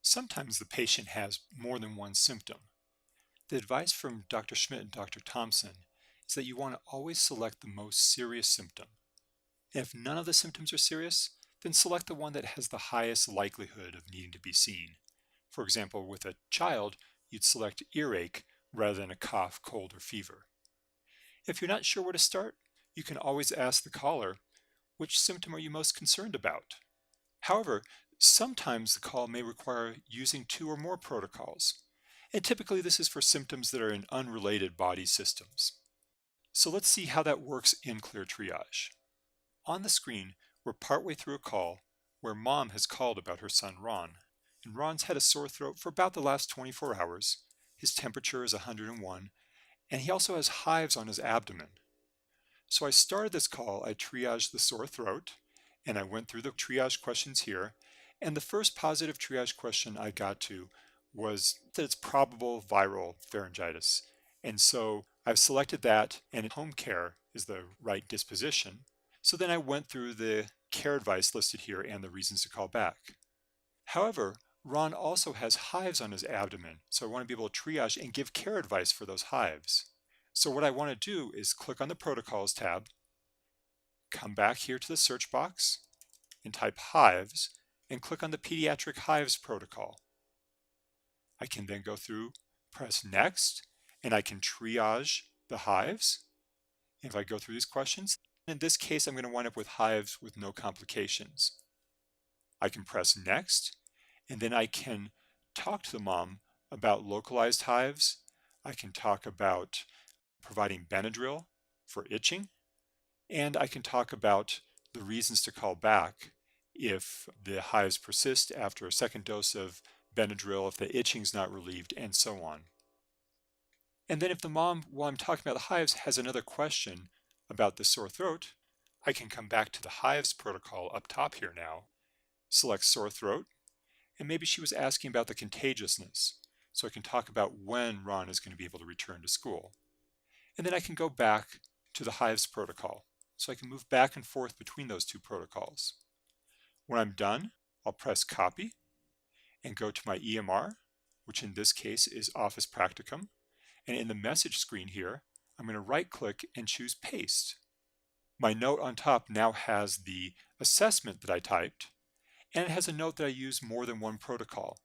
Sometimes the patient has more than one symptom. The advice from Dr. Schmidt and Dr. Thompson is that you want to always select the most serious symptom. And if none of the symptoms are serious, then select the one that has the highest likelihood of needing to be seen. For example, with a child, you'd select earache rather than a cough, cold, or fever. If you're not sure where to start, you can always ask the caller, which symptom are you most concerned about? However, sometimes the call may require using two or more protocols, and typically this is for symptoms that are in unrelated body systems. So let's see how that works in ClearTriage. On the screen, we're partway through a call where Mom has called about her son Ron, and Ron's had a sore throat for about the last 24 hours. His temperature is 101, and he also has hives on his abdomen. So I started this call, I triaged the sore throat, and I went through the triage questions here, and the first positive triage question I got to was that it's probable viral pharyngitis. And so I've selected that, and home care is the right disposition. So then I went through the care advice listed here and the reasons to call back. However, Ron also has hives on his abdomen, so I want to be able to triage and give care advice for those hives. So what I want to do is click on the Protocols tab, come back here to the search box, and type hives, and click on the Pediatric Hives Protocol. I can then go through, press Next, and I can triage the hives. If I go through these questions, in this case, I'm going to wind up with hives with no complications. I can press Next, and then I can talk to the mom about localized hives. I can talk about providing Benadryl for itching, and I can talk about the reasons to call back if the hives persist after a second dose of Benadryl, if the itching is not relieved, and so on. And then if the mom, while I'm talking about the hives, has another question about the sore throat, I can come back to the hives protocol up top here now, select sore throat, and maybe she was asking about the contagiousness, so I can talk about when Ron is going to be able to return to school. And then I can go back to the hives protocol, so I can move back and forth between those two protocols. When I'm done, I'll press copy and go to my EMR, which in this case is Office Practicum. And in the message screen here, I'm going to right click and choose paste. My note on top now has the assessment that I typed, and it has a note that I use more than one protocol.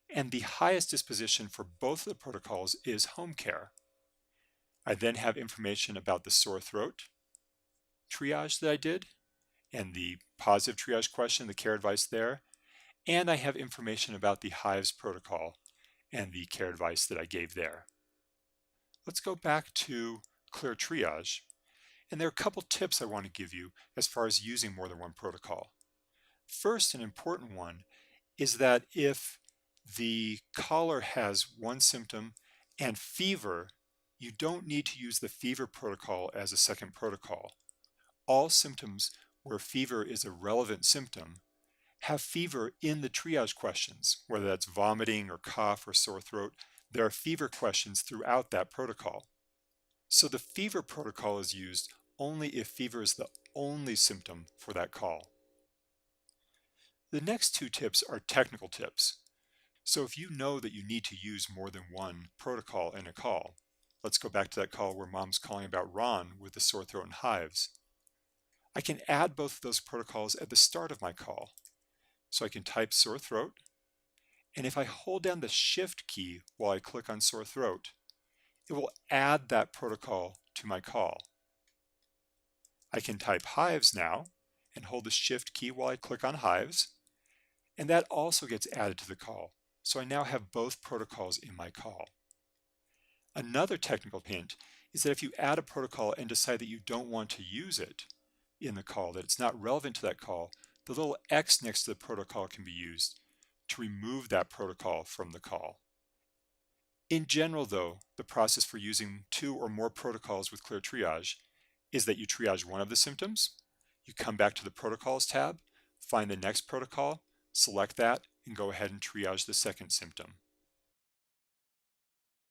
And the highest disposition for both of the protocols is home care. I then have information about the sore throat triage that I did, and the positive triage question, the care advice there, and I have information about the hives protocol and the care advice that I gave there. Let's go back to ClearTriage, and there are a couple tips I want to give you as far as using more than one protocol. First, an important one is that if the caller has one symptom and fever, you don't need to use the fever protocol as a second protocol. All symptoms where fever is a relevant symptom have fever in the triage questions, whether that's vomiting or cough or sore throat. There are fever questions throughout that protocol. So the fever protocol is used only if fever is the only symptom for that call. The next two tips are technical tips. So if you know that you need to use more than one protocol in a call, let's go back to that call where mom's calling about Ron with the sore throat and hives. I can add both of those protocols at the start of my call. So I can type sore throat, and if I hold down the Shift key while I click on sore throat, it will add that protocol to my call. I can type hives now and hold the Shift key while I click on hives, and that also gets added to the call. So I now have both protocols in my call. Another technical hint is that if you add a protocol and decide that you don't want to use it in the call, that it's not relevant to that call, the little X next to the protocol can be used to remove that protocol from the call. In general, though, the process for using two or more protocols with ClearTriage is that you triage one of the symptoms, you come back to the Protocols tab, find the next protocol, select that, and go ahead and triage the second symptom.